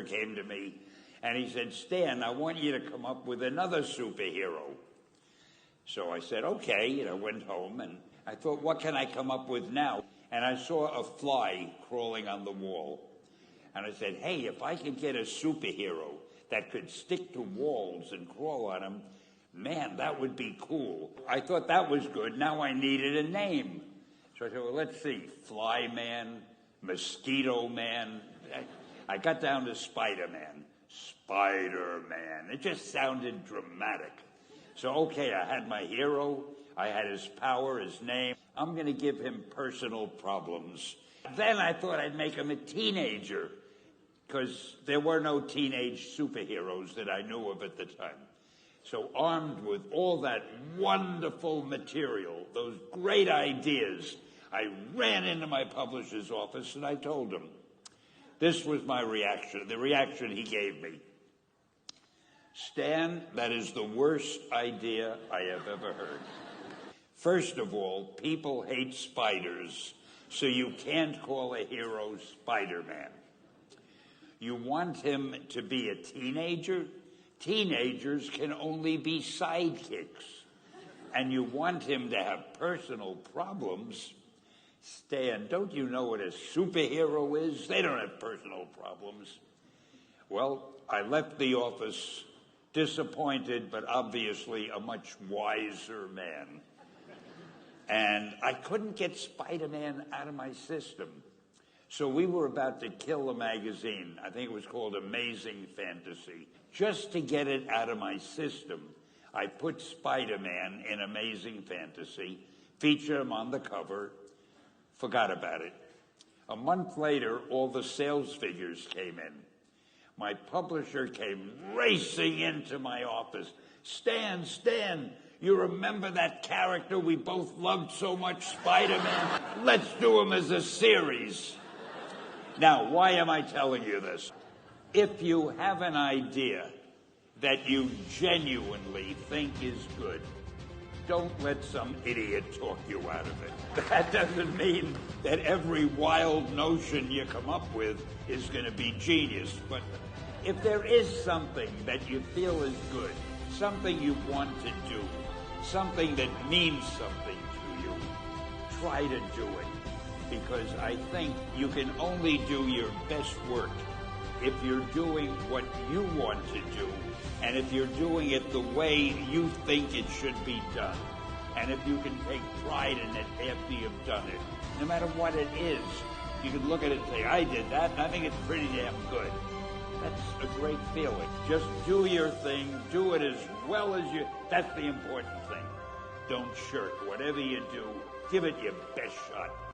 came to me and he said, Stan, I want you to come up with another superhero. So I said, okay, and I went home and I thought, what can I come up with now? And I saw a fly crawling on the wall. And I said, hey, if I could get a superhero that could stick to walls and crawl on them, man, that would be cool. I thought that was good. Now I needed a name. So I said, well, let's see, Fly Man, Mosquito Man. I got down to Spider-Man. Spider-Man. It just sounded dramatic. So, okay, I had my hero. I had his power, his name. I'm going to give him personal problems. Then I thought I'd make him a teenager, because there were no teenage superheroes that I knew of at the time. So armed with all that wonderful material, those great ideas, I ran into my publisher's office and I told him. This was my reaction, the reaction he gave me. Stan, that is the worst idea I have ever heard. First of all, people hate spiders, so you can't call a hero Spider-Man. You want him to be a teenager? Teenagers can only be sidekicks. And you want him to have personal problems? Stan, don't you know what a superhero is? They don't have personal problems. Well, I left the office disappointed, but obviously a much wiser man. And I couldn't get Spider-Man out of my system. So we were about to kill a magazine. I think it was called Amazing Fantasy. Just to get it out of my system, I put Spider-Man in Amazing Fantasy, featured him on the cover, forgot about it. A month later, all the sales figures came in. My publisher came racing into my office. Stan, you remember that character we both loved so much, Spider-Man? Let's do him as a series. Now, why am I telling you this? If you have an idea that you genuinely think is good, don't let some idiot talk you out of it. That doesn't mean that every wild notion you come up with is going to be genius. But if there is something that you feel is good, something you want to do, something that means something to you, try to do it. Because I think you can only do your best work if you're doing what you want to do, and if you're doing it the way you think it should be done, and if you can take pride in it after you've done it. No matter what it is, you can look at it and say, I did that, and I think it's pretty damn good. That's a great feeling. Just do your thing, do it as well as you... That's the important thing. Don't shirk. Whatever you do, give it your best shot.